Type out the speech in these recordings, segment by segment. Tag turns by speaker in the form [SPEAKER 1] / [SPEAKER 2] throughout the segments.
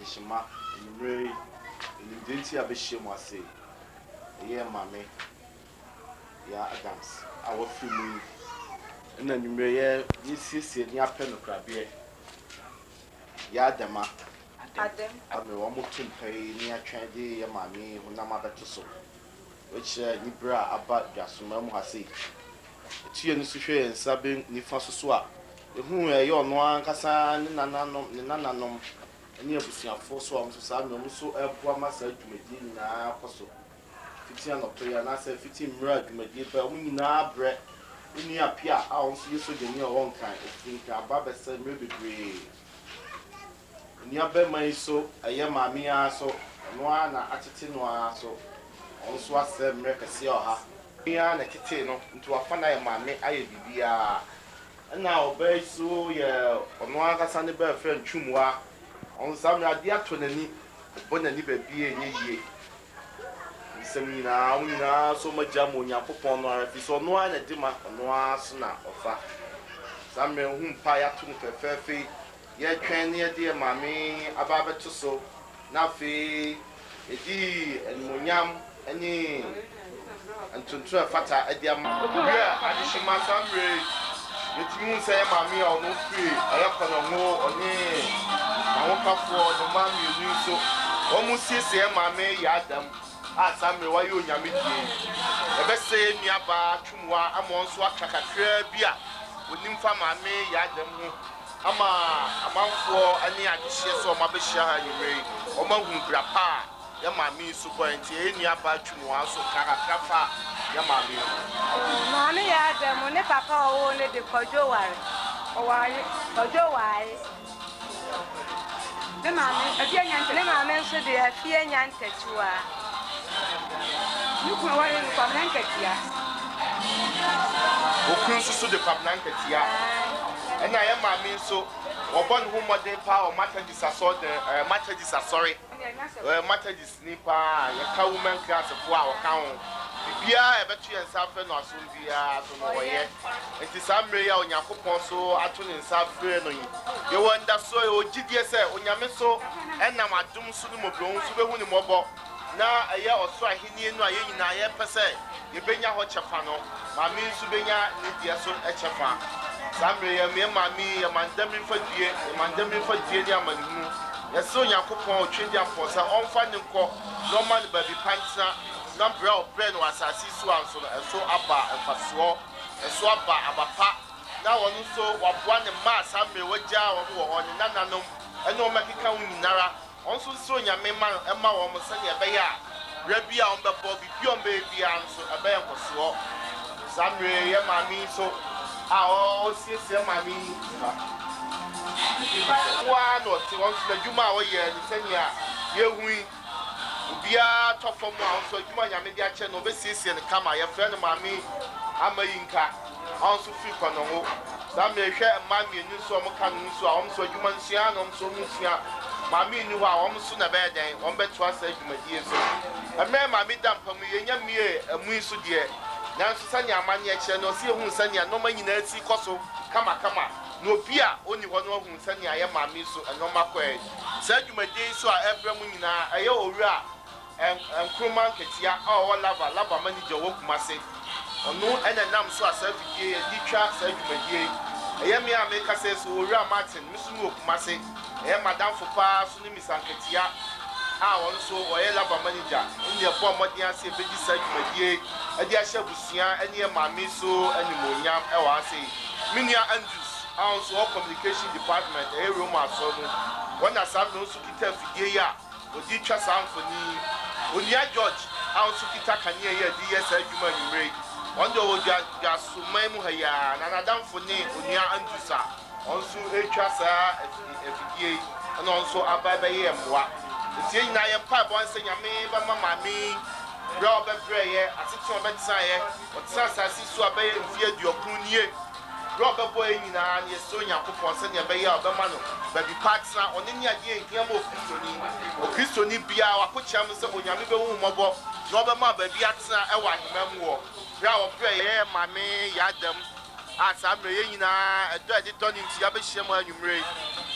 [SPEAKER 1] Shima, in Dinty Abishim was say, yeah, mammy, yeah, Adams, our family, and then you may, this is near Penocrabia, yeah, Dema, I'm a woman to pay near Trendy, yeah, mammy, when I'm about to so, which Nibra about Jasumam has said. Tia Nusu and Sabin Nifasuswa, whom a yon one Cassan, Nananom. Any of the four swamps, some so a master to Medina Apostle. 15 of prayer, and I said 15 murder to Medina, but we now bread. We near Pia, I will see so the near one kind of thing. Baba said, maybe grave. Near Bema so, a young mamma so, no one at it so. Also, I said, make a see her. Pian a kitino into a fan I mammy, I be. And now, bay so, yeah, on one Sunday bird friend Chumwa. On some idea to the knee, but a nibber be a ye. Semina, we now so much jam on your popon or if you saw no one a dimmer or no sooner or far. Some men whom pie to fair fee, yet train near dear mammy, about to so. Now fee, a dee, and munyam, any, and to a fata a dear mamma, addition my family. It means say, mammy, or no free, I have on more or nay. I woke up for the mammy you knew so. Almost say, mammy, yadam. As I'm a way on your meeting. The best say, me about Chumwa, I'm on swat like a beer. With nympha mammy, yadam. I'm a for any addition, so my bishah, you may. Or my grandpa, your mammy super and any about Chumwa, so Caracafa, your mammy.
[SPEAKER 2] Mammy, yadam, when the papa only the Kojo. Oh, why? The mammy, a young man, so they are fear and tattoo. You can wear the blanket here.
[SPEAKER 1] Who cruises to the blanket here? And I am mammy so. Or one whom what they power matter this assault, matter this sorry. Matter this nipper, a cow woman class of flower count. Bia, a battery and something or soon be yet. It is some ray on your coupon so I turn in South Freno. You wonder so, GDS on your misso, and now I don't soon move on to the winning mobile. Now a year or so, I hear no I per se. You bring your hot chapano, Mammy Subenia, Lydia so a chafan. Some ray, me and mammy, a mandeming for dear, a mandeming for dear Yaman. Yes, so your coupon, change your force, on finding call, no man baby pants. Number of bread was as he swam and so abba and faswa and swabba abapa. Now on so what one mass have me what jar on Nananum and no Mexican Nara. Also, so your man and my almost send a bear. Rebia on the bobby, pure baby, and so a bear was swap. Some ray, mammy, so I all see mammy. One or two once the Juma or year, the senior, you Bia top from now, so you might have media channel, overseas and come. My friend, mammy, I'm a inca, also free on the whole. Some may share mammy and you saw Macan, so I'm so you man see, I'm so Musia. Mammy knew how I'm soon a bad day, one bet twice a human years. A man, mammy, dump for me, and me a musu dear. Now, Susania, mania channel, see who Sanya, no man in the sea, Cosso, come on. No beer, only one of whom Sanya, I am mammy, so and no macquarie. Said you may day so I ever win, I owe and Kruman Ketia, our lava manager woke Massey. Or no, and a name so I said, ye, Ditra said you may ye. I am here, make us say, so Martin, Miss Mook Massey, and Madame Foupa, Miss Anketia. I also, or a lava manager, in the form of the answer, baby said you may ye, and the Asha Busia, and near my miso, and the Moniam, I say, Minia Andrews, also communication department, a room of Sonu. One as I'm no Sukita Figia. Odi twa samfoni onia George also kita kanye ya DS adwuma nyumre ondo oja gasumai mu haya na nadamfoni onia andusa also etwa sa efidie na also ababa ye mwa tie nyina ye pa bo anse nyame ba mama mi bro be breye atete obetsa ye otsa sasi so abaye mfie aduokun nie Robert boy in an yes, so young for sending a bay of the man, baby parts now on any idea in Yamo Christoni be our put chamas on Yamibo Mobo, Robert Ma baby Atsa, a white memoir. Now pray, my man, Yadam, as I'm Rayina, a dirty done in Yabisham, you may.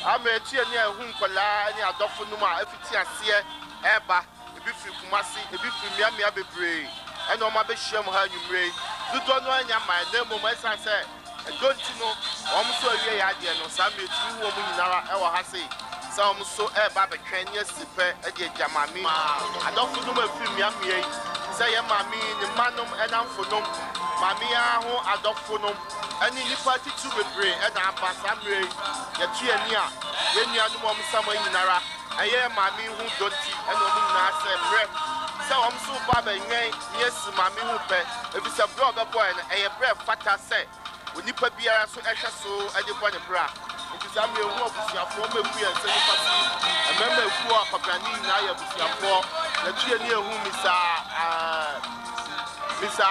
[SPEAKER 1] Ametia near whom Kola any adofunuma if it's here, Eba, a bit from Kumasi, a bit from Yami Abbey, and on my bisham her you ray. You don't know any of my name, my son said, don't you know, almost so ye idea, no Sammy, 2 women in our Hasi. Some so Eba, the Kenyas, the pair, a dear Jamami. I don't know if you Yami say, Mammy, the manum and I'm for no. Mamia, who adopfunum. Any party to be brave, and I pass some ray, the Chiania, when you are no one summer in Nara. I am mammy who don't see, and I say, breath. So I'm so bad, yes, mammy who pay. If it's a brother boy and a breath, fata say, when you put beer so extra so, and you want a bra. It is a real work with your former queer and semi party. A member who are company now with your four, the Chiania whom is Mr.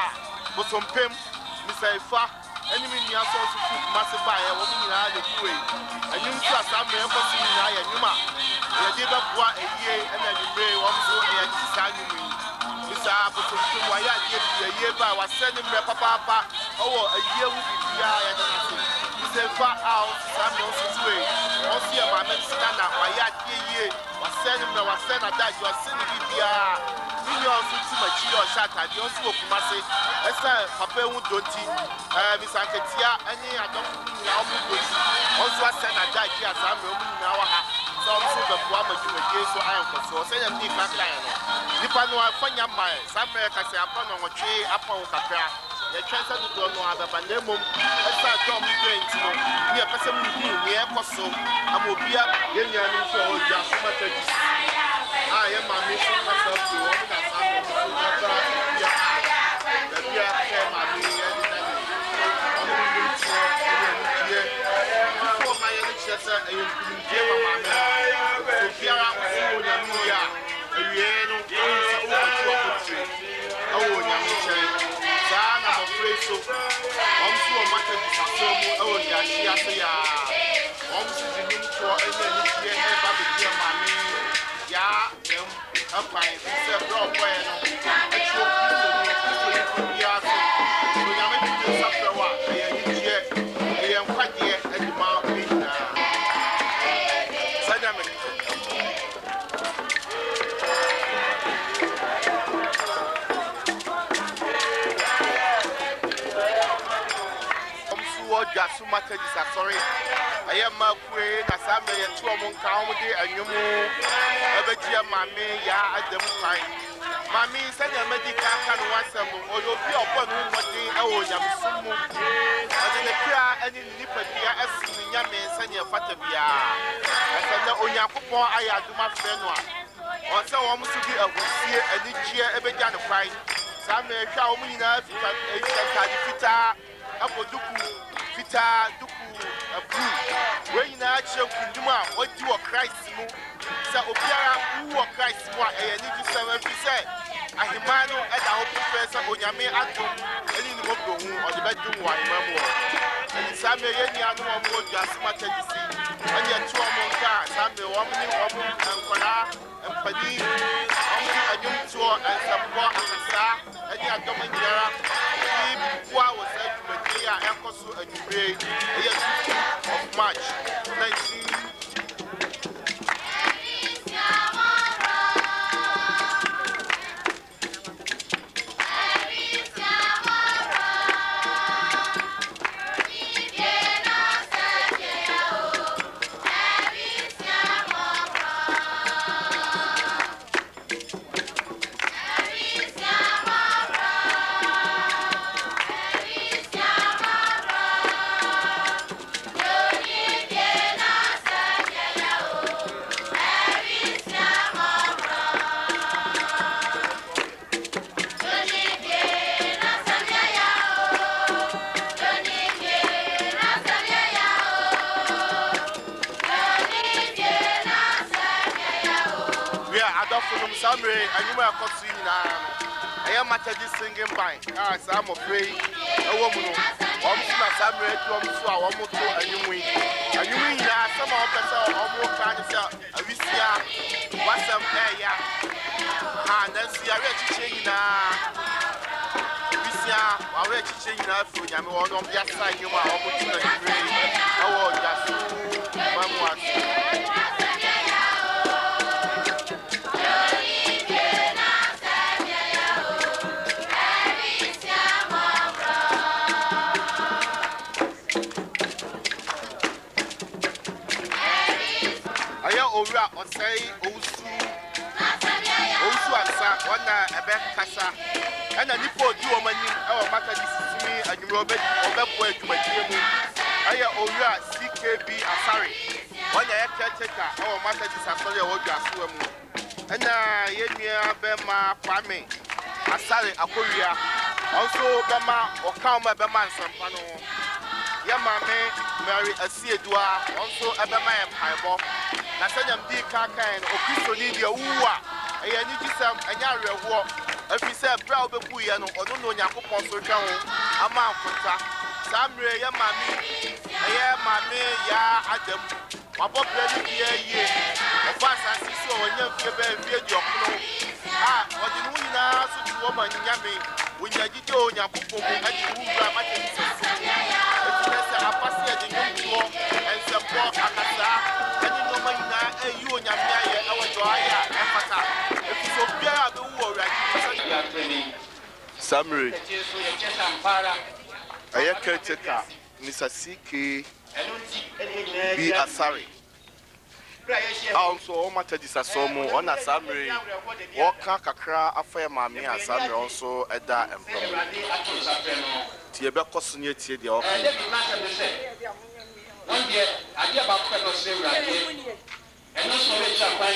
[SPEAKER 1] Bosom Pim, Mr. Fa. Enemy near source of food, massive buy a woman in the way. And you trust I'm never seen I and Yuma. You did up what a year and then you may want to a design. Mr. Abbott, why I gave you a year by was sending me papa. Oh, a year would be I and nothing. He said, far out, Samuel way. Also, my men stand up, why I year was sending me, was sent that you are sending me. You also too much your shot at the also massive. As Papa would don't Miss Anketia, any I don't know. Also, I send a die here as I'm now. So, also the Guama do a so I am for so say a big man. Depend on my some Americans say upon a tree upon Capra. The chance to do no other than them. As I don't be going to know. We are person who near Cosso. I will be up in your new show just so much. I am my mission myself to woman that I'm sorry. I am my queen, as I may a 2 county, and you move. Every year, mammy, ya at them time. Mammy, send a medical can once a month, or you'll be upon whom one day. Oh, yam some more. And in the car, any nipper, dear, as in Yammy, send your fatabia. I said, no, on your football, I do my friend one. Or so almost to be a year, and each year, every day, a fine. Some may show me enough, a fita, a Fita, Duku, a blue. When you are choking, what you are Christ, so Opiara, who are Christ, what I need to say. A Himano at our professor, Onyame Atom, and in the room or the bedroom, one more. And some any animal more just much as you see. And yet 2 more cars, some the woman and Kola and Pani, a young tour and some more and a star, and you are Dominica. Why was that? Ecosu and Ray, of March 19. Samre, and you are costing I am at this singing by. As I'm afraid a woman. Samre, one more two, and you win. And you win some of us are more kind of a Visia, what's some air, and then see a rich chain now. Visia, a rich chain now for you. I'm on the outside, you are almost to the grave. Oh, just 1 month. owura osai osu asa wana ebe kasa ana nipo odi o manim e o mata disimi anwuro obebo adwumadie mu aya owura CKB Asare wana ya caretaker e o mata disasore o Juaso mu ana yenua be ma Kwame Asare Akoria also be ma okama be ma nsampa no ya mame Mary Asiedua also ebe ma empaibo na sanyam di kakan okristo ni dia wuwa eya ni gisam anya rewo afise bra obebu ye no ono no Yakobon so twa ho ama amfota samre ya mame eya mame ya adam wabobre ni dia ye ofasa sisi onya fie ba fie di okuno odi no nyina so tuwo ma nyame wonya gide Yakobon mu adi wuwa ma te sisi etese apase adi nyuwo ensepo akasa ani no ma nyina eyi onyame aye awodo aya efata efiso biara be wo oradi ya training samre aye caretaker Mr. CK B Asare also o mata disasomo ona samre wo ka kakra afa maame Asare also eda employment tie be koso ne tie de o ka
[SPEAKER 3] one day ade ba ko no se urade eno so le cha kwan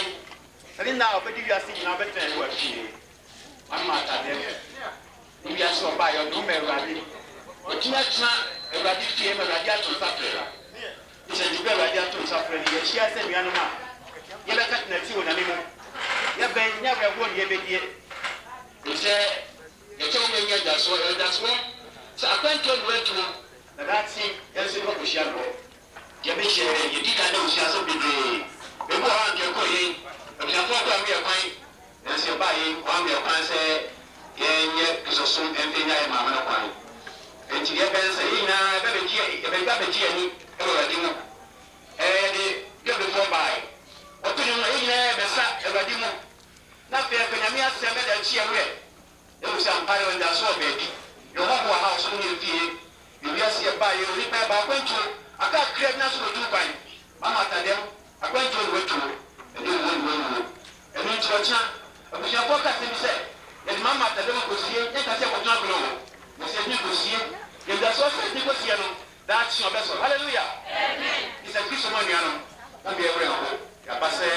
[SPEAKER 3] sani na obedi wiase nyina betan wa fie amma ta de ni wiase oba yo no me urade o tina tina urade fie me urade ato safra ni se dibe urade ato safra ni ye hia se nuanu ma ye be kat na ti wo na ni mu ye ben nya we wo ni ye be die o se ye che wo me nya Juaso so akwanto no etu na dati ye se ko hia no ye be share ye di ka na Juaso bebe e ko ha nke ko ye e bi afọ ko ami e kwan na se ba ye kwa mi e kwan se ye nye kisoso empe nya e ma ma kwan enti ye ben se ina be be ji e be ba be ji ani e ro radi mu de ye be fo bai o to ni ina be sa e radi mu na pe pe nya mi ase me da chi e we e o sa mpare o Juaso be di yo ho ho ha so ni fie bi ase e ba ye ri pa ba kwantu aka kreb na so du ban mama tadem akwantu no wetu e de wo e no ntrocha abusha foka se bi se e mama tadem ko sie e ka se ko tna glo mo se ni ko sie ye Juaso se ni ko sie no that she obeso hallelujah amen is a Christ man yano na be ewe ko ya pase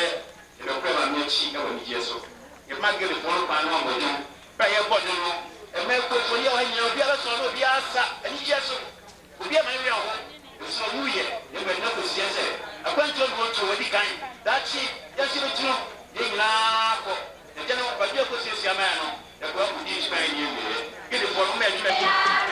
[SPEAKER 3] e be ko ma mi chi e wo ni Yesu e ma ge le fon pa no mo de ba ye bo no e me ko fo ye o hanya obi ala so no obi asa e ni Yesu obi ma ye ho so wuye ye be na ko sie se akwanto no to wadi kan that she Yesu be tuno ye nyina ko e je no ba bi ko sie sie ama no e ko ku di span ye ge le fon me adwuma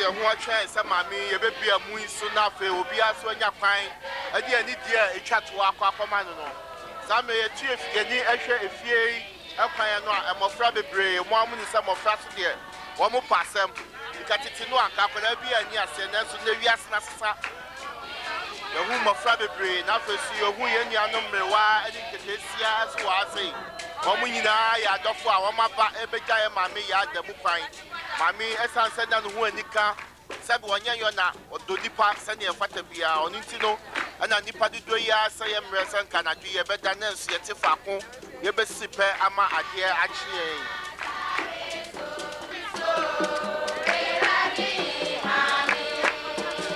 [SPEAKER 1] se ho atwa se maame ye bebia mu isu na fe obi aso anya kwan ade ani dia etwa to akwa no no same ye tie fiani ehwe efie ekwan no amofra bebre mo amuni se mofra so de wo mo pasem ikatiti no aka kwana bi ani ase na so na wiase na sesa Yahu mafra bebre na fesi yahu yenu mrewa edi ketesia so ase omu nyina ya adofo a womaba ebeja ye mame ya adamu kwan mame esanse na no hu anika sabe wonye yo na odonipa sane efata bia onu ntino ana nipa dido ya saye mresa nka na dwe ye beda na nsu yete faako ye besipe ama ade achie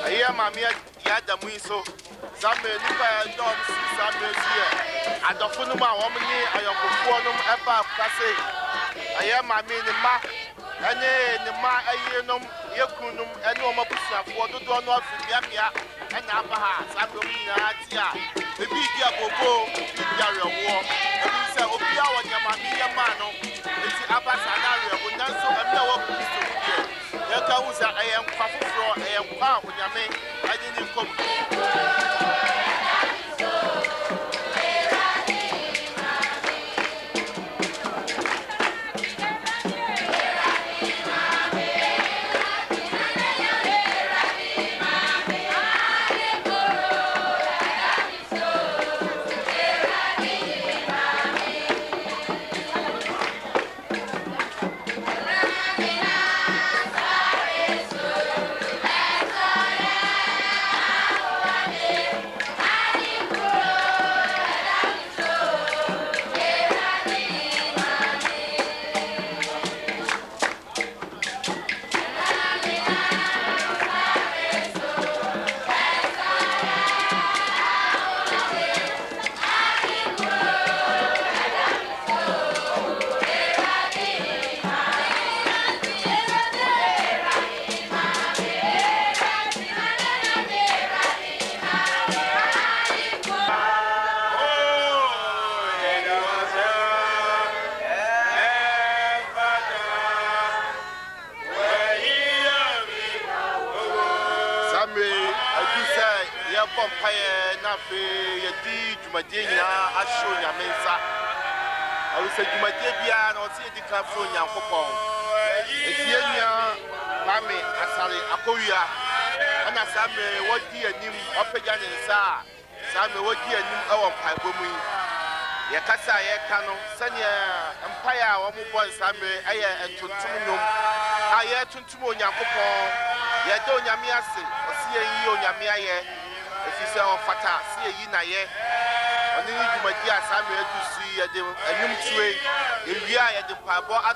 [SPEAKER 1] aye mame ya adamu iso Samme nipa dom si samme sie adofo no ma wo mni ayonkofo no eba kase aye mame ni ma ene ni ma aye nom yekunum ene o mabusuafo dodo no afibiabia ena aba ha samme omi na atia ebi dia gogo ebi dia rewo ebi se obi a wonya mame ye ma no eti abasa na rewo nanso emna wo kristo die ye ka uza aye nkwa foforo aye nkwa onyame ade ni kom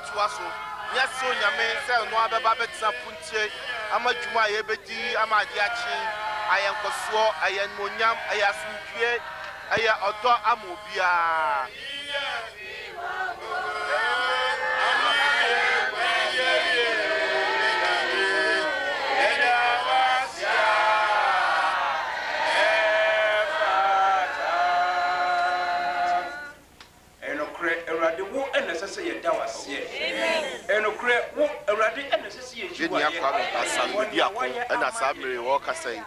[SPEAKER 1] Juaso yes so nyame say no abeba betsa puntie amadwuma ye bedi amade achi ayenkoso ayenmonyam ayasumtwe aya odo amobia and Sammy walk a say.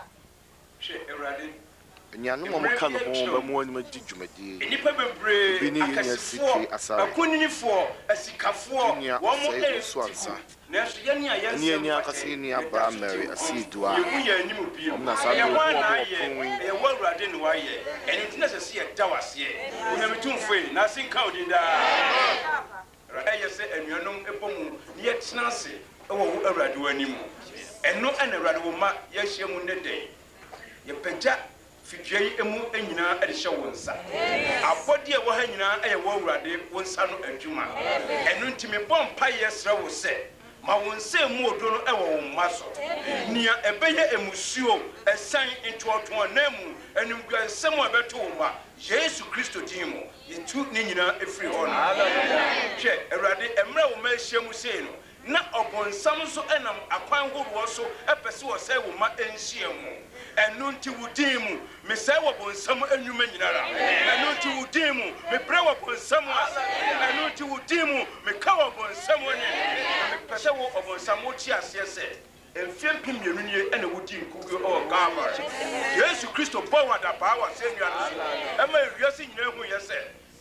[SPEAKER 1] Nyanu mo kan ho ba mo ani magijumadi nipa bebre akasifo akunifo asikafo wo mo esuansa na so ye ne
[SPEAKER 4] ni akase ni aba Mary asidua omna sa
[SPEAKER 3] ye wo awurade ne wa ye eni tina sese ye da wase unamitumfo na sinka odinda aye se anuanom ebomu ye tenase ewo awurade wanimu eno ana awurade wo ma ye hyiamu ne den ye pagya fidwei emu enyina ade hye wonsa abodi e wo ha nyina eye wo awurade wonsa no adwuma eno ntimi bompa yesra wo se ma wonse mu odo no ewo wo maso nia ebeye emusuo esan ntoto na mu enumgua nsem abeto wo ma Yesu Kristo dimo yetu ne nyina efiri ho no hwe awurade emra wo ma hyiamu sei no na obonsam so enam akwan godo so epese wo sai wo ma enhyiamu enu nti wudimu me sai wo bonsam anwuma nyinara enu nti wudimu me bra wo bonsam asa enu nti wudimu me ka wo bonsam ne me pese wo obonsam wo chi ase se enfiem pimienu nie ena wudi nkugo o gama Yesu Kristo bo wada ba wa se nua no ema wiase nyina hu ye se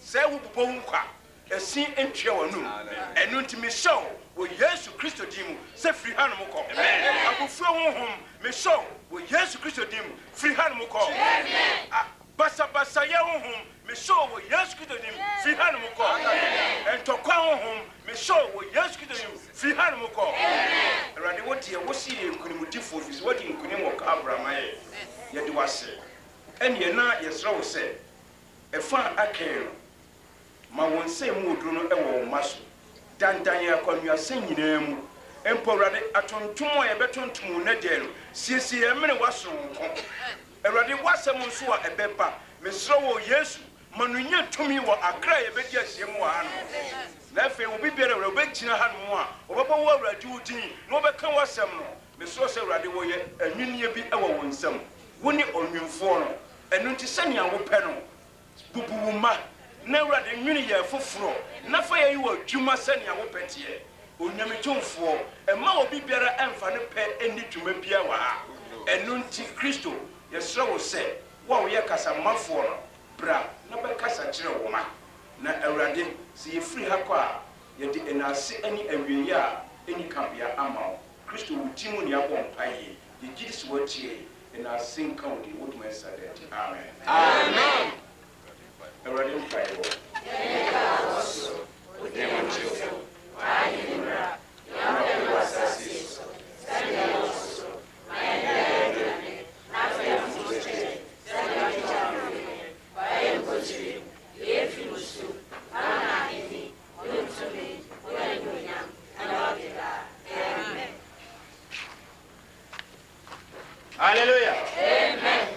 [SPEAKER 3] sai wo bobo nkwa esi entwe wonu enu nti me show
[SPEAKER 5] wo Yesu Kristo dimu se free hand mo ko amen abofra honhom me show wo Yesu Kristo dimu free hand mo ko amen basa ye honhom me show wo Yesu Kristo dimu free hand mo ko amen entokwa honhom me show wo Yesu Kristo dimu free hand mo ko amen erade wo tie wo si nkunimudifo fi so wadi nkunim wo ka Abraham ye de wase ene na yesra wo se efa AKYEM ma won se mu oduro no ewo maso dandan ya kwanua senyina mu emporade atontomo ye betontomo na de no siesie emene waso nko erade wasem nso a ebeba mesro wo Yesu manunya tumi wo akra ye bedi asiem wa ano na fe obi biere we begina ha no a obeba wo awrade udin no beka wasem no mesro se awrade wo ye anwinnie bi ewo wonsam woni onwimfo no enu nti sania wo pe no bubuwuma na awrade nwini ye foforo na fa ye wo adwuma sania wo petie onyamitomfo ema obi biara emfa ne pe eni dwuma bia wa enu nti Kristo yesra wo se wo ye kasa mafo no bra na be kasa kire wo ma na awrade se ye free ha kwa ye de enase ani awiye a eni kabia ama Kristo wutimu ni abon paye ye gidi so watie enase nka wo de woduma sadet amen amen awrade mpaye wo
[SPEAKER 3] Hallelujah.
[SPEAKER 5] Amen.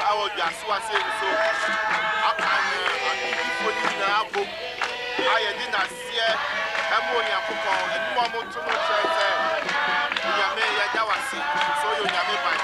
[SPEAKER 1] Our Juaso saying so. I didn't see ammonia coupon and one more to much. You may Yawasi, so you may buy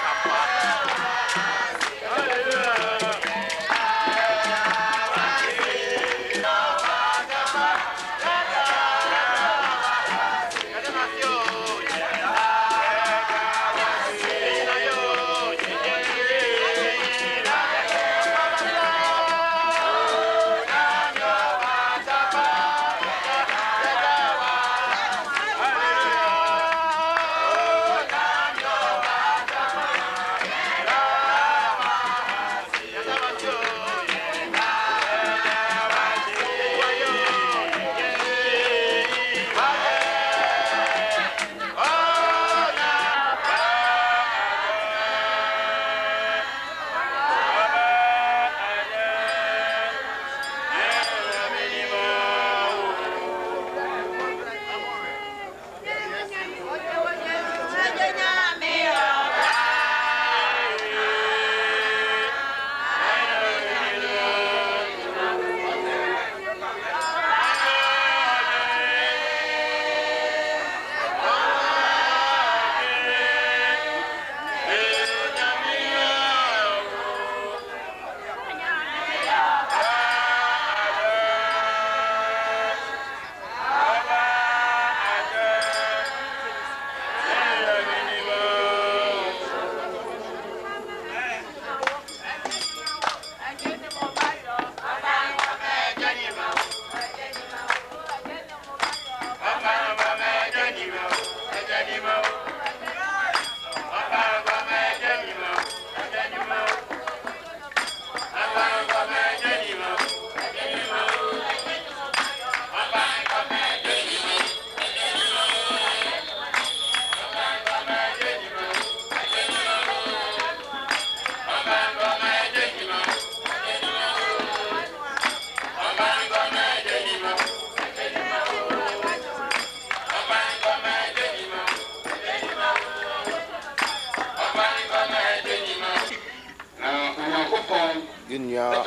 [SPEAKER 4] Ginya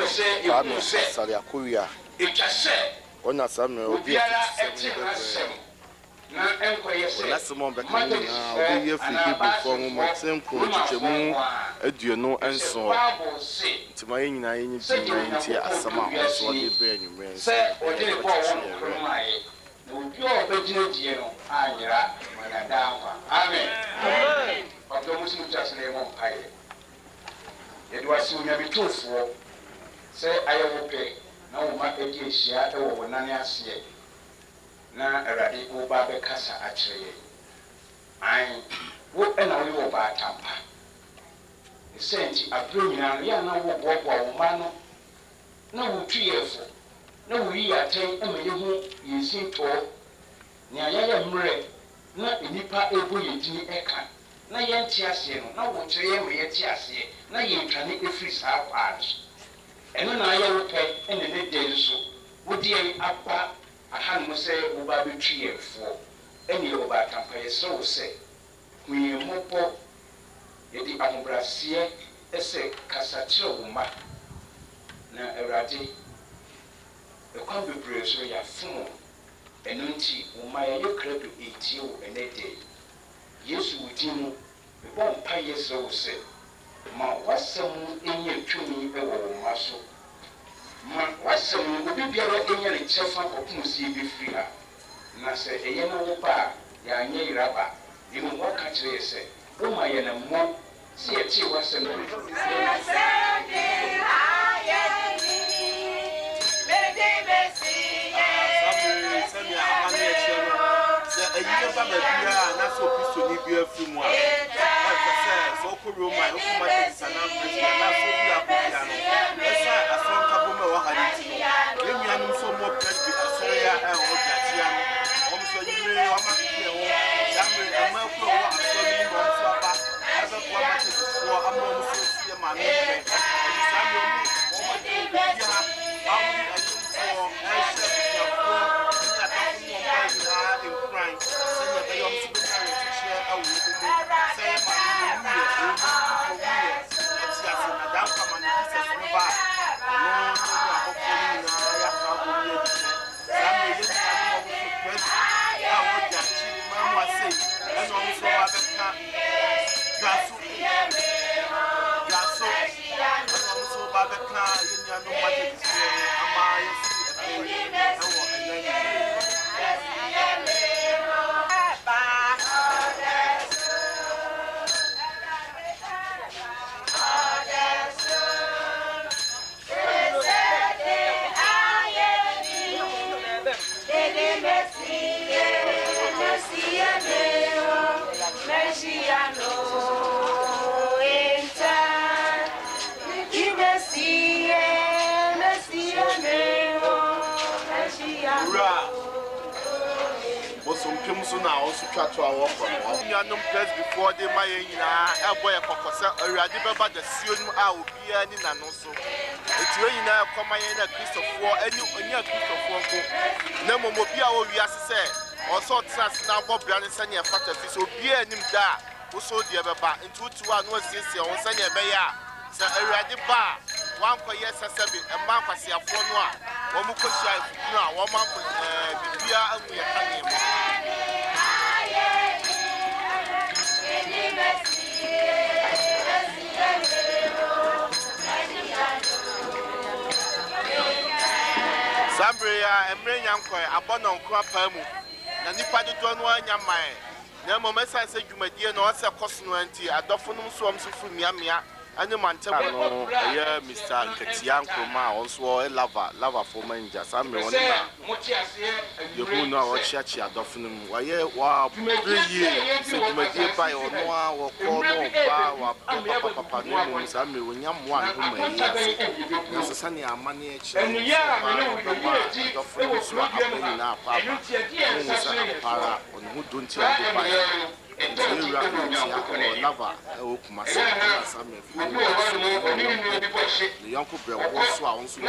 [SPEAKER 4] Kwame Sari Akuya. Ona Samuel Obi Last month back now, we have people from Montsempo, Chichemu, Eduno, and so to my in 19 ASANTE, so they bear you, man.
[SPEAKER 3] na obi a ɔbɛgyina die no anyera manada nkwa amen ɔdɔ mu sinu kyase na ɛmɔ mpaeɛ yɛde wase onyametofoɔ sɛ ayɛ wo pɛ na wo ma adi ahyia ɛwɔ wo nane aseɛ na Awurade wo ba bɛkasa akyerɛ yɛn an wo ɛna woyɛ wɔ baatampa ɛsɛ nti aberɛ nyinaa no yɛ na woboaboa wo ma no na wotu yɛfo na woyi atɛn ama yɛhu yɛnsintɔɔ nea yɛyɛ mmerɛ na nnipa ɛbɔ yɛ dini ɛka na yɛnte aseɛ no na wokyerɛ yɛn ma yɛte aseɛ na yɛntwane ɛfiri saa kwaa no so ɛno na ayɛ wo pɛ ɛne ne dɛ so wode yɛn aba ahanom sɛ woba bɛtwi yɛfoɔ ɛne yɛwɔ baatampa yɛsrɛ wo sɛ hu yɛn mmɔbɔ yɛde ahobraseɛ ɛsɛ kasa kyerɛ wo mma na Awurade ɛkwan bebree so yɛafom ɛno nti wo mma yɛyɛ krado ɛtie wo ɛnɛ dɛ Yesu wo din mu mebɔ mpa yɛsrɛ wo sɛ ma w'asɛm ɛnyɛ twumi ɛwɔ wo mma so ma w'asɛm obi biara ɛnyɛ ne kyɛfa kɔpem sɛ yɛbɛfiri ha na sɛ ɛyɛ no wo ba a yɛanyɛ yera ba mmom wɔka kyerɛ yɛ sɛ woma yɛ na mmɔ sɛ yɛtee w'asɛm
[SPEAKER 4] So now also try to our work. You are no place before they my a boy a cocosa or a debaba the Sion I will be any and also. It's really now come in a Christopher any Christopher. No more be our we say. Also, trust now Bob Branson and Father so be any da. Also, the other bar into 2 1 was this year on Sunday Baya. So a ready bar. 1 for yes, a month as a phone. One more question, 1 month with beer and we are hanging. Sambria and Brayanko, a bonon crapamu, and if I don't know your mind. No more message said you may dear no answer cost no anti, a dofunum swarms of Yamia, and the Mantano, Mr. Ketianko, also a lover for manja. Some you who know what church are dofunum, why, wow, 3 years, so you may dear by or no, or call no power, papa, no, Sammy, when young one who may yes, a sunny money, and dofunum swap in our papa, on who don't tell you by. Lover, open myself, the young couple was swallowed, so I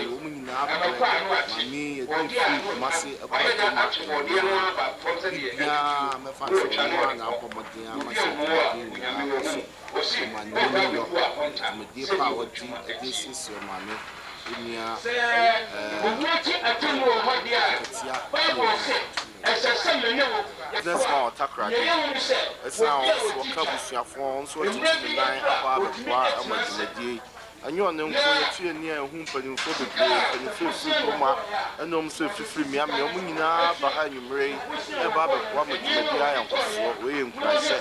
[SPEAKER 4] woman now, me, Massy, a my dear power, this is your money. That's all Takra. It's now what comes your phone, so it's 9 about the bar. anyo ne nko ye tue ni a hu mpanimfo bebre mpanimfo fi koma enom so fifiri mi am omu nyina ba ha nwumre e ba ba kwa madwumadi ayankoso we ye nkurase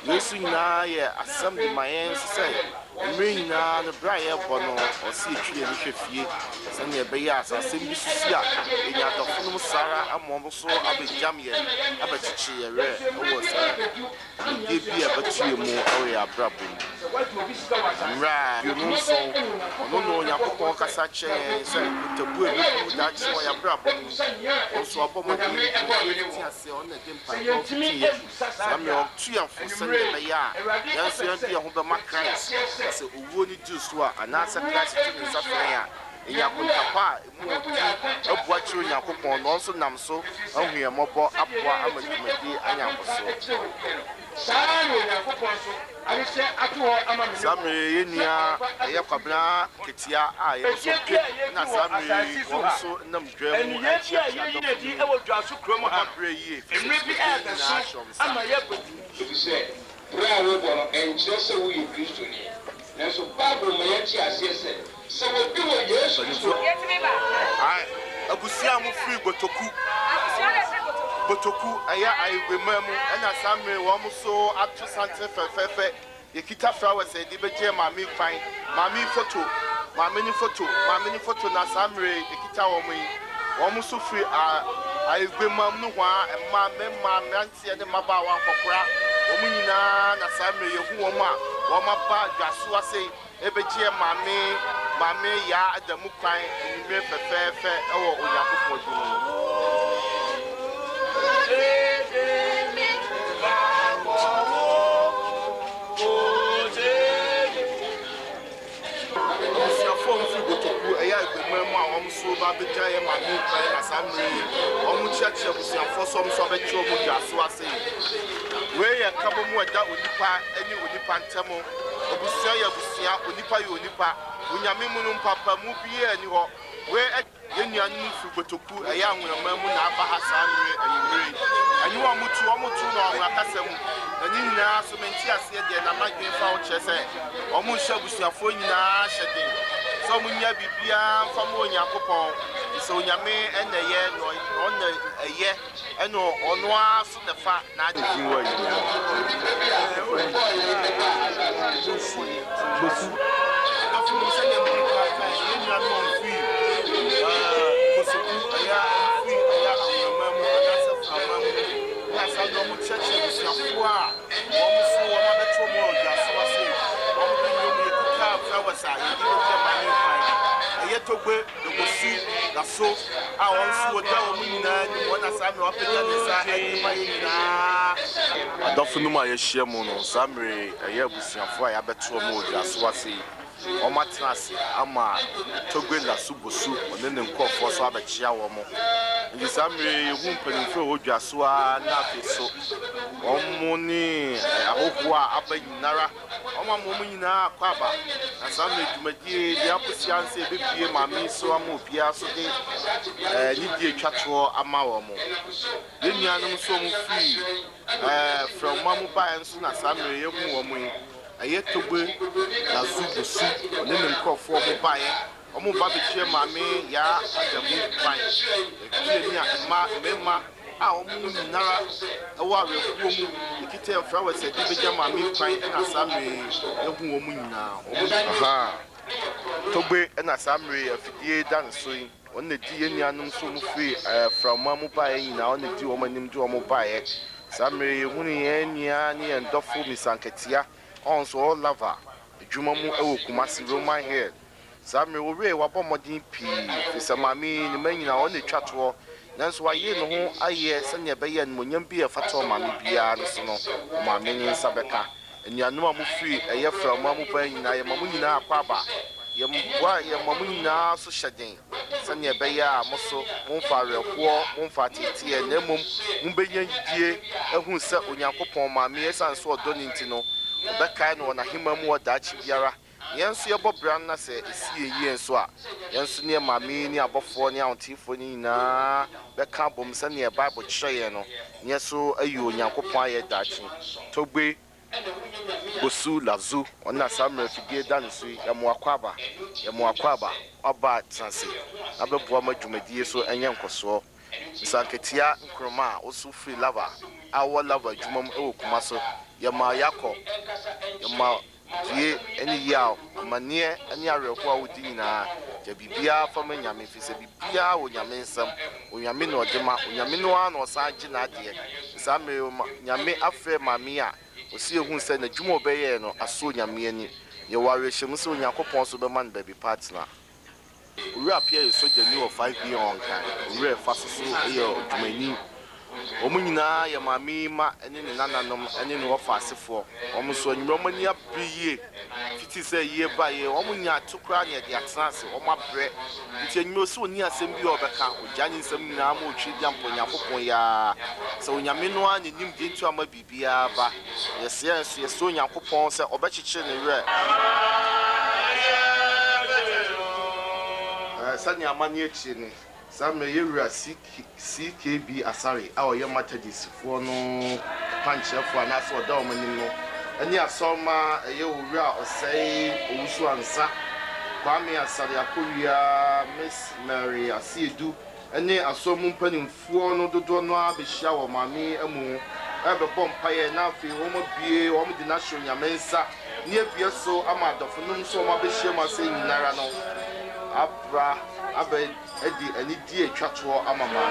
[SPEAKER 4] yesu nyina ye asam di mayen sei mmiri nyina ne bra ye bɔ no ɔsi etwie ne hwefie sɛ ne be ya asasem bi sisi a enya dɔfonum sara amom so abegyam ye abɛkyekye ye re ɔwɔ sɛ ye bi a bɛtue mu ɔwɔ ya brabom mra yonu so ɔno no yakopɔ kasa kyɛn sɛ tabu ebu da kye wɔ ya brabom ɔso abɔ mo di ti ase ɔna de mpa ɔti ye sami ɔtu yafo sɛ ne be ya yanso yan di ho be Christ sɛ owuo ni di so a anasa Christ ti ne safran a eyakontapa mu abua kyerɛ yakopɔn no nso nam so ahuɛ mɔbɔ aboa amadumadi anyankoso Samre yenia eye kwabna ketia a ye so pe na samre wo so nam dwa mu
[SPEAKER 5] e di e wo Juaso krom ha
[SPEAKER 4] breye
[SPEAKER 5] emre bi e be so ama ye
[SPEAKER 6] bi se pra wo bo no enche se wo ye Kristo ni na so Bible mo ye ti ase se wo bi wo Yesu
[SPEAKER 4] ai abusia mu free botoku aya aigwemamu na samre wo mu so atu sante fefefe yekita flowers e di beje mami kwan mami photo na samre yekita wo mu so free aigwemamu no hwa emma antie de maba wa kokora wo mu nyina na samre yehu wo mu a wo maba Juaso ase ebeje mami ya adamu kwan nimre fefefe ewo Onyankopɔn di mu so ba be jaye ma mi kai na samre omu chiachi abusiafo so so be chi omu Juaso ase we ye kabo mu ada onipa eni onipa ntemo obusia ya busia onipa ye onipa onyame mu no papa mu bi ani ho we ye nuanu fu botoku eya anwema mu na aba ha samre ayimre anyiwa mutu na onwa kasam ani nyina so menti ase de na magwen fa wo chese omu hye abusiafo nyina hyeden so munya bibia mfa mo Onyankopɔn so onyame eneye no onna eye eno ono aso ne fa na adin wa yi afu se ne mu ka ka enya no fi kosoku aya fi aya amamu adasa famamu na sa no mu cheche busiafo a wo mu so wo ma beto mo Juaso ase wo mu bi mu yekuka flowers a yi bi mani eye togbe dogosi na so a won so da wo mu nyina ni wona sa me openya ne sa eni ma nyina adofo no ma ye hye mu no samre eye busiafo a ya beto mo Juaso ase o matrase ama togbe la subosu one ne nkofo so abechia wo mo ndi samre yehu mpanimfo wo Juaso a na afiso omo ni ahoho a abanyinara omo mo nyina akwaba na samre dwumadie dia posianse bebie mami so ama obia so de ni die twato ama wo mo yenuanum so mo fi from mamu ba enso na samre yehu wo mo aye togbe la subosu one ne nkofo mo bae omo ba bechie mami ya adamu ban ekie ni a mema a omu nyinara ewa arefuo mu ekite flowers e di beja mami kwan na samre ehu omu nyina omu togbe na samre afidie dan so yi onna di yenuanum so mu free from mamu bae nyina onna di omanim di omu bae samre ehu ni yenia ni endofo misanketia onso all lava adwuma mu ewo Kumasi Roman Hill samre wo re wa bomodin pi fisa mami ni manyina onna twato nanso aye no ho aye sanya beye nmonyam bi afato mami bia no so no mami ni sabeka enuanum amu free eye fra mamu ba nyina ye mamu nyina akwaba ye mboa ye mamu nyina so hyeden sanya beye a moso momfa rekoɔ momfa tetie na mom mumbenya yidie ehun se Onyankopɔn mami esanso odoni ntino obeka no na hima mu odachi biara yenso ye bobran na se esie yie nso a yenso ne mami ni abofo ne awontifo ni na beka bom se ne Bible kyerɛ no yeso ayi Onyankopɔn aye dachi togbe Bosu Lazu, on a summer figure dancy, Yamuakwaba, Oba Transi, Ababuama Jumedi, so and Yankoso, Sanketia, Nkroma, also free lover, our lover, Jumam O Kumaso, Yama Yako, Yama, any yaw, Mania, any area of Wadina, Jabibia from Yami, Fisabia, or Yaminsam, or Yamino Dema, Yaminoan or Sajina, dear, Same Yame Affair Mamia. See who said the Jumo Bay no Asunya Mieni, your warrior Shemuso Yakopon Superman baby partner. We appear so genuine 5 years on kind. We are fast so your Jumani. Omuna, your mamma, and in Nananum, and in what fast for. Almost when Romania be ye. It is a year by year, Omunia to cry at the Atlas or my bread. It's a new so near Sembi of the count with Janis and Namu Chidiam Ponya. So Yamino and him get to a Mabibia, but yes, yes, so Yakopon said, or Betchin in red. Sanya Mania Chin. Some area CKB Asari, our young matadis for no punch for an ass or dominino. Any asoma a year or say Usu Ansa, Kwame Asari Akuya, Miss Mary, I see do. Any asomum penning for no do no be shower, mammy, a moon. Ever bompire now feel homo be, woman the national Yamensa, near Piasso, Amado for no so my bishop saying Narano. Abra, Abed, Eddie, and dear Chatua Amama.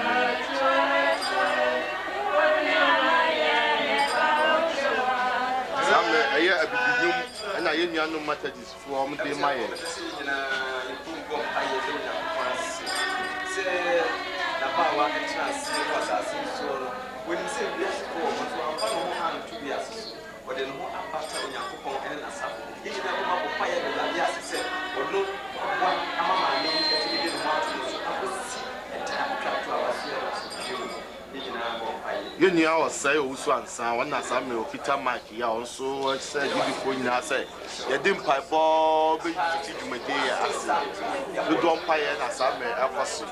[SPEAKER 4] A year a big and I no matter this from the Mayan. When you say yes, but then more after when you come and asap, you never have a fire than yes, said, or no, one Amama name that you didn't want to see and time to our you knew our say also and sound one as I may Peter Mike, also said before you now say, you didn't pipe ball, but you may day as you don't pay as I may ever see.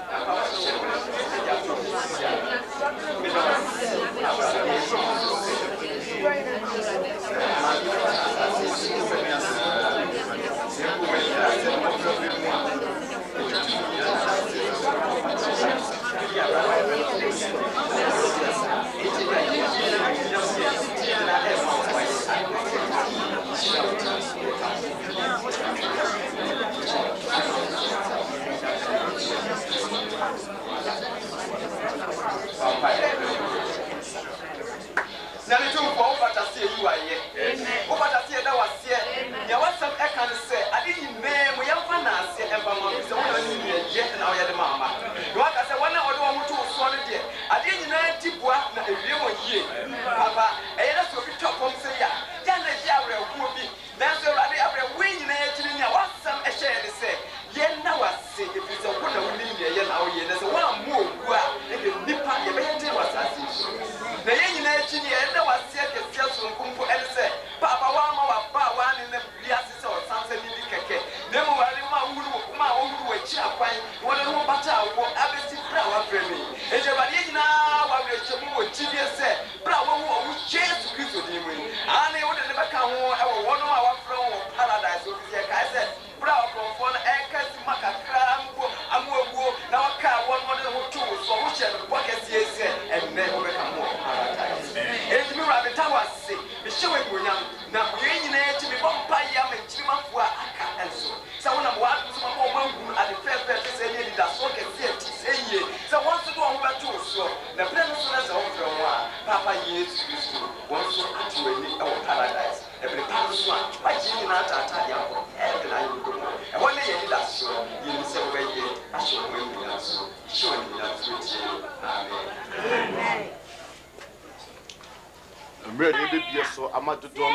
[SPEAKER 4] So I'm at the door.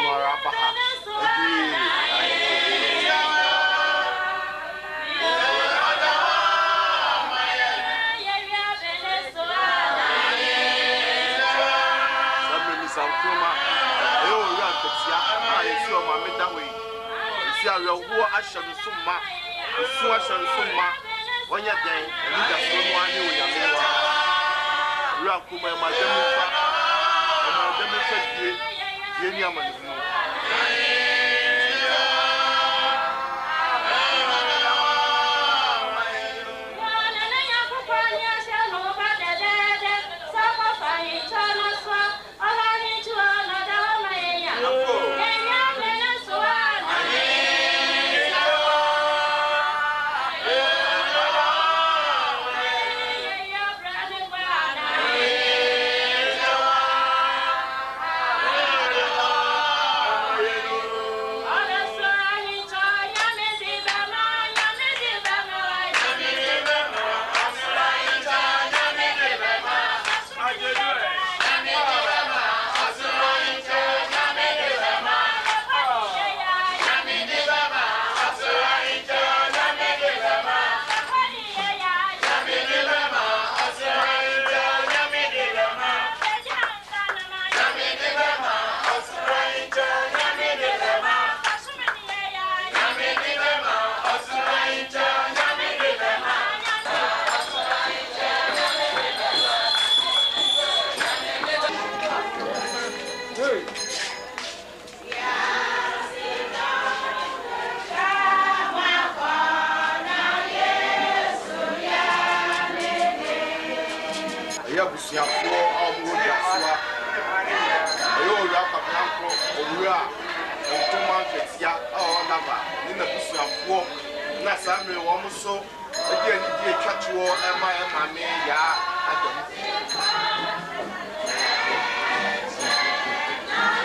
[SPEAKER 4] Yeni ama Asia or Nava, in the Busia war, Nassami, almost so again, the catch war, and my mammy,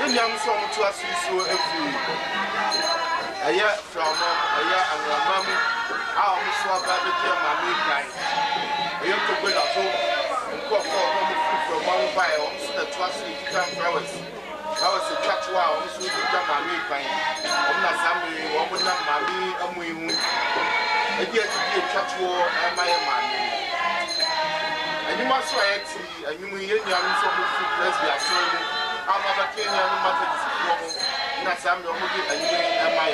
[SPEAKER 4] the young song to us is so every a year from a year and your mammy, I almost saw by the dear mammy kind. We have to go to and go for from one by almost the trust in flowers. I was a catch wow, so you got mammy kind. I'm not Sammy, woman, mammy, and we again to be a catch war and my mammy. And you must write, and you will hear young so much to press the assembly. I'm not a Kenyan matter, not Sammy, and you and my.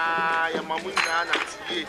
[SPEAKER 4] I'm nyinaa yɛ ma mo nyinaa na tie.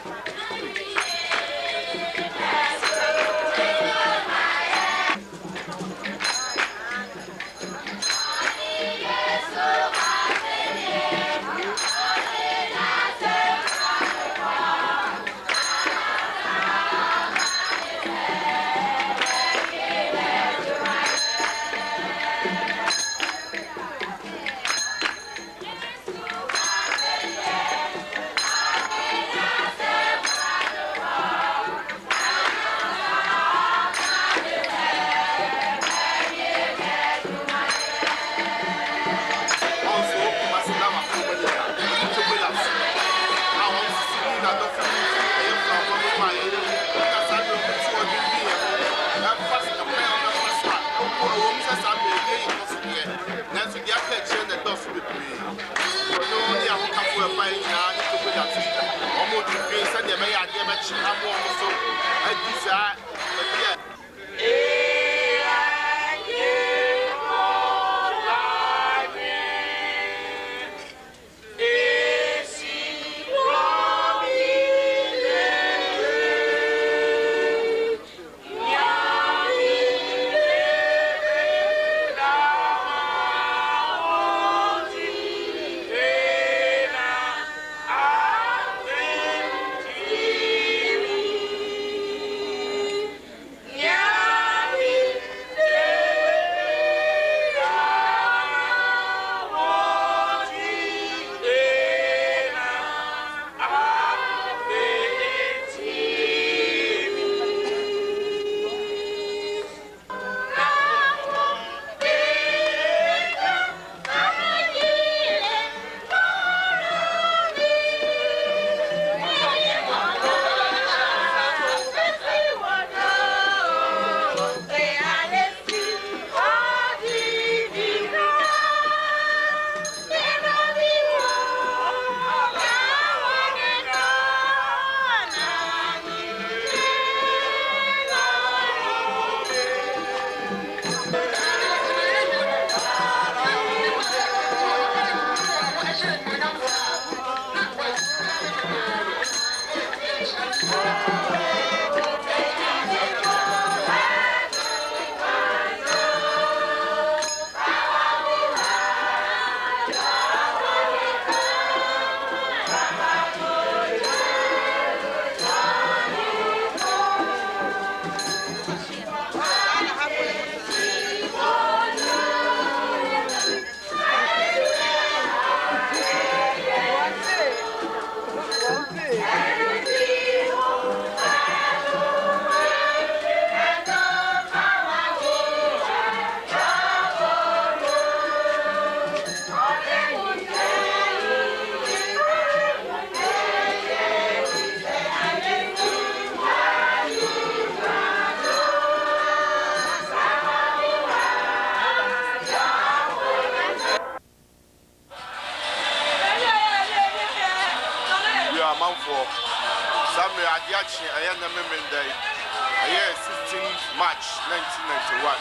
[SPEAKER 4] March 1991.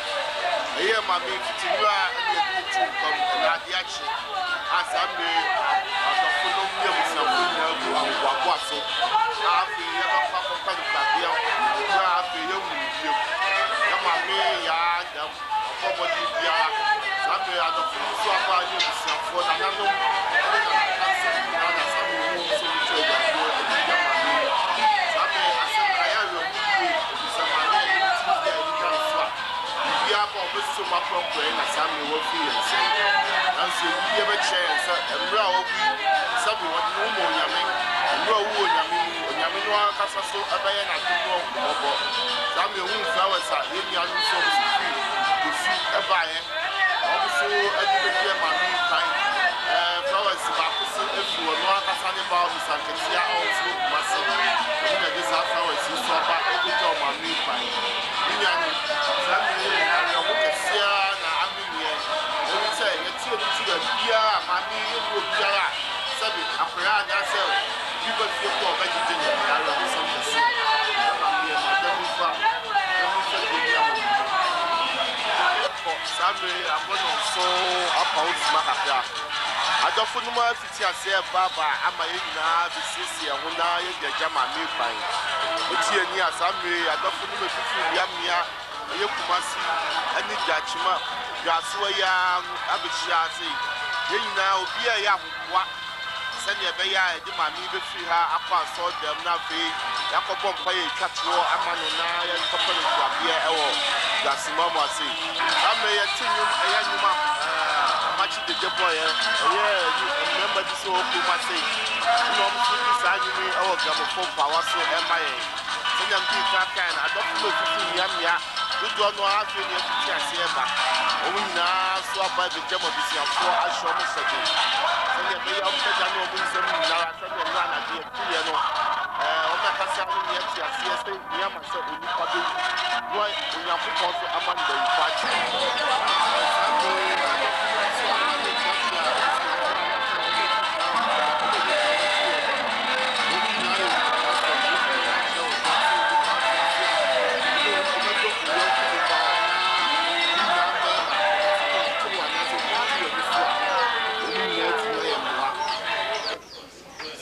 [SPEAKER 4] A year, my main Fitinua and the from Nadiachi. As I may have a full of some and Juaso. After the other Papa Padilla, after young you. My main yard, probably the Sunday at the full swap are you for another. So my problem is I'm your feelings. And so you have a chance and row someone no more yamming and row yamming one casasso a bayan at the wrong over. Some your own flowers are in your own service free to see a buyer. Also, I didn't hear my new kind. Flowers about to see if you were not a sunny bound, and can see also massive. These are flowers you saw about every job my new kind. I adɔfo no ma fiti ase baba ama yɛ nyinaa besiesie ho na yɛ gyagya ma me ban oti ani asamre adɔfo no ma fifi wia mmea ɛyɛ kumasi ani gyachima Juaso ya abehyia ase yɛ nyinaa obi a yɛ ahoboa sɛnea ɛbɛyɛ a ɛde ma me bɛfiri ha akɔ asɔ dɛm na afei yakɔbɔ mpa yɛ twatoɔ ama no na yɛ nkɔpɛ no tuabeɛ ɛwɔ Juaso mu ase amre yɛ te nnwom ɛyɛ nnwom machi de debɔ yɛ ɛyɛ mmɛmba bi sɛ ɔkɔ mu ase na ɔmo so bi saa nnwom ɛwɔ gramofo mpawa so ɛma yɛn sɛnea mbi kan na adɔfo no fifi mmiamia dodoɔ no afei ne afiti ase ɛba ɔmo nyinaa so aba bɛgya ma bisiafoɔ ahyɛ ɔmo sɛde sɛnea ɛbɛyɛ ɔmo bɛgya ne ɔmo nsɛm nyinara sɛnea ɛno anadeɛ ɛkuyɛ no ɔmo ɛkasa no ne ɛte aseɛ sɛ nneɛma sɛ onipa bɛwu na onyankopɔn so ama no bɛyifo akyɛ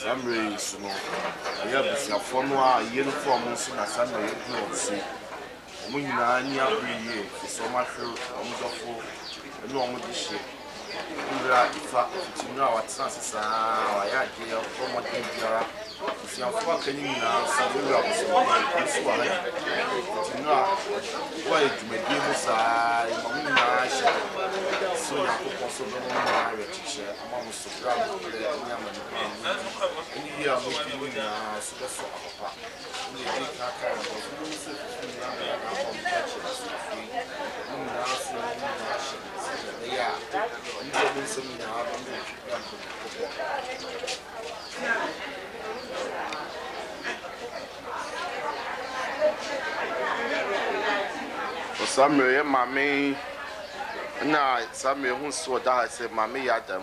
[SPEAKER 4] Samre so no ya bisiafo no a uniform so na samre yɛ no so mo nyinaa ni abrie so ma hwɛ ɔmdɔfo ɛno ɔmo de hye ura ifa tinura watsa sesa wa ya de ɔmo de biara bisiafo aka ni nyinaa so ura so wa ha tinura wa edumadi mu saa mo nyinaa hye so ya kokɔ so no nyinaa yɛ kyekyɛ ama mo so bra mo de nyama no any year we do na super papa we dey kaka and we so na from churches na so na yeah we do some na o Samuel mami na Samuel hu so da say mami yadam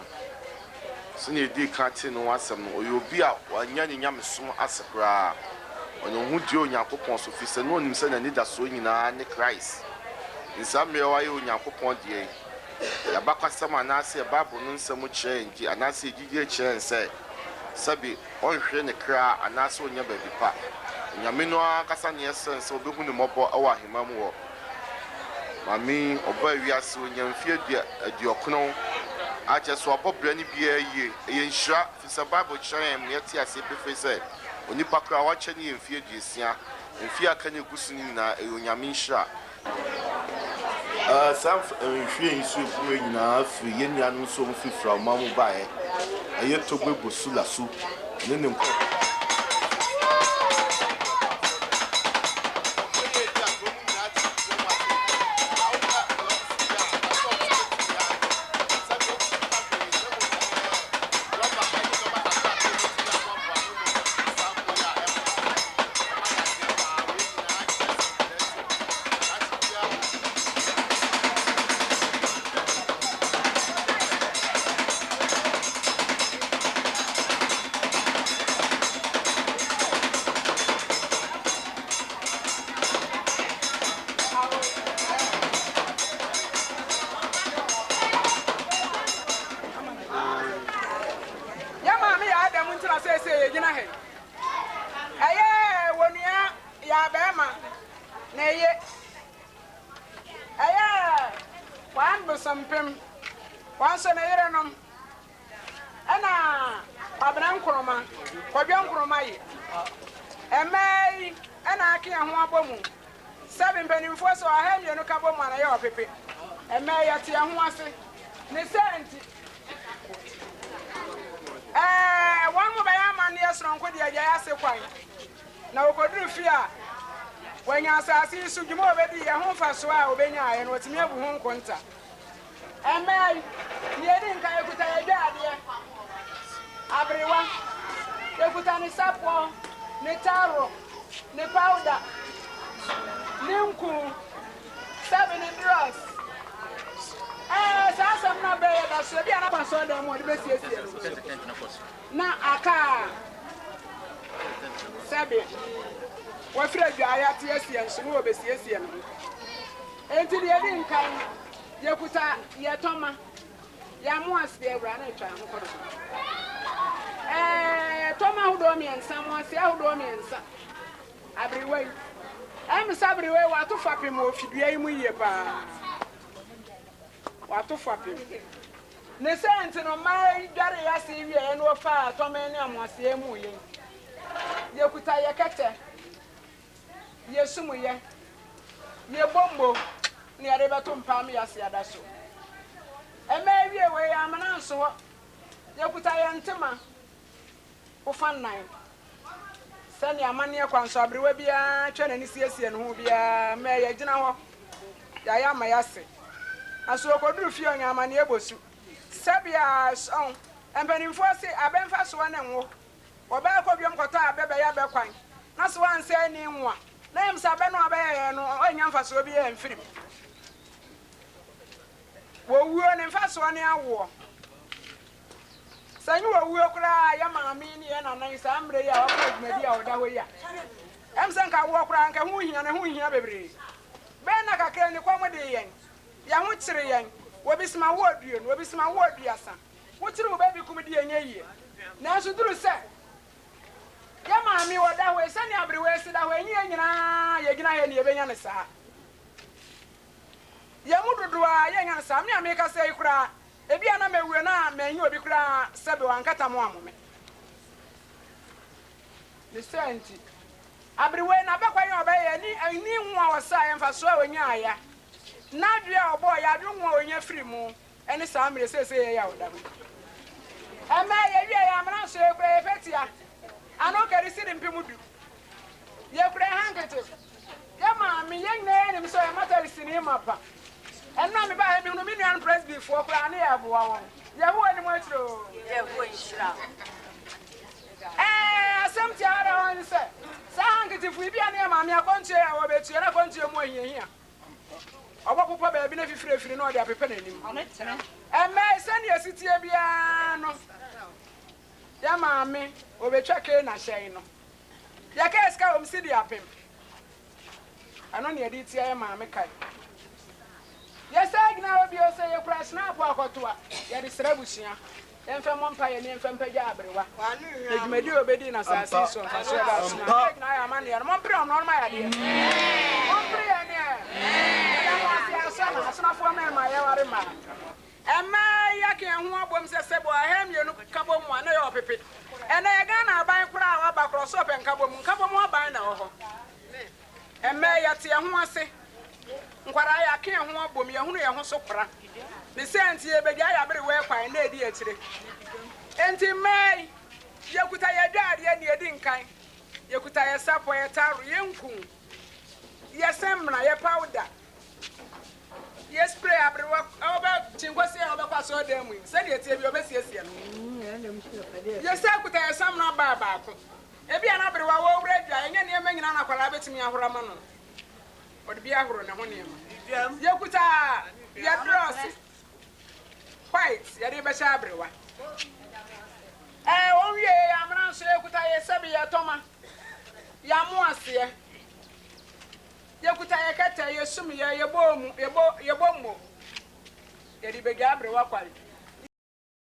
[SPEAKER 4] sini di kati no asem no oyobi a wanya nyame som asakra ono hu di onyankopon so fi se no onim se na ni da so nyina ne Christ nsamre wa ye onyankopon die ya bakwasam anase bible no nsem kire ngi anase gigi kire nse sabi onhwe ne kra anase onya babi pa nyame no akasa ne sense obehu ne mobo awa hemam wo mami oba wiase onyamfie adiokono ache so abobra ni bia yie yenhira fisa bible kyerem ne yati ase befe se onipa kra wa kye ne yemfie duesia mfie aka ne gusu ni na onyame nhira sam nhwie nsu ebu nyina afiri yenya no so mfifra mamu bae ayeto gbegbo sula su ne ne nko
[SPEAKER 7] na okoduru fia wanya asasi su dwuma obedi ye ho fa so a obenya aye no otimi abu ho nkonta emai ye di nka ekuta ye dade abrewa ekuta ni sapo ni taro ni powder ni nku sabe ni dross sasa mna be da so bi ana paso da mo de be siesie na aka sabe wafira dwaya te asie nso no obesiesie no enti de yedi nkan yekuta yetoma ya mo ase ewura na etwa ho kodo toma hudo mi ensa mo ase hudo mi ensa abriwe em sabriwe watu fapem ofidua yi mu yie pa watu fapem ne sente no mai dware ya se wie no fa toma ni amose mu ye yekuta ye kete yesumu ye ye bombo ni arebeto mpam ya se adaso ema wie we ya amana nso yekuta ye ntema ofa nan sani amane kwanso abrewa bia twa nani siesie no ho bia ma ye gina ho ya ma ya se aso koduru fi onya amane ebosu sabia on empanimfo se abenfa so na nwo oba ko biom kota abebe ya be kwan na so anse ni nwa na em sa be no abaye no onya mfa so bi e mfirim wo wuo ne mfa so ne awo sanyi wo wuo kura ya maami ni e na nan sa amre ya wa adwumadi a oda ho ya em san ka wo kura nka hu hia bebre be na kakra ni kwa de yen ya hu kire yen wo bisma wo aduo no wo bisma wo aduasa wo kire wo ba bi kum de yen yie na so duru se ya maami wo da ho sani abrewe si da ho enyi nyina ye gina he ne ye benya ne saa ya mududuwa ye nya saa me ameka sai kura ebi ana mewe na menyi obi kura sebe wankata mo amome the senti abrewe na bekwa ye obaye ni nwa wasa ye mfa so awanya aya na dua obo ya dua nwa onya firi mu ene saa mre sese ye ya oda ema ye wie ya amra so e kura efetia ano kari sidi mpimudu ye kura handkerchief ya maami ye nyene mso ya matari sini mapa enna me ba he bi no me nuan press before kura na ya boa won ye ho ani mo atiro ye ho nshira asem ti ara won se sa handkerchief bi ana maami akonche ya wo betu na konche mo hiahia obopopo ba bi na fifirefiri na odi apepe na nim se ne asitie bia no ya maami obetwa ke na hyɛn no ya ka eska omsi di apem ano ne edi tia ya maami kai ya sagna obi o se ye kura snap akotoa ya di srabusia emfa mompa ye ne emfa mpagya abrewa edwumadi obedi na sasi so so da snap na ya mane ya mompre on normal ya de mompre ya ne ya mo asia so na asnafo na ma ya ware ma ema ya ke ho abom se sebo ahem ye no kabom na ya opepe ena ye ga na aban kura wa ba kro so pe nkabom aban na ho ema ya te ho ase nkwara ya ke ho abom ye hunu ye ho so kora ne senti ye be ga ya bere we kwan na edi akire enti mai ye kuta ye dware ye ne edi nkan ye kuta ye sapo ye taru ye nkun ye semna ye powder yes spray abrewa oba chingosi oba kwaso demu se de tie bi obesiesie no yes akuta yesam na ba ko ebi ana abrewa wo wradwa enye ne emanyina na kwala betimi ahora ma no odi bi ahoro ne ho ne ma yekuta ya dross white ya de be sha abrewa onwie ya amra so yekuta yesabi ya toma ya mu ase yekuta yekata yesum ye yebomu yebommo yedi be gabre wakwali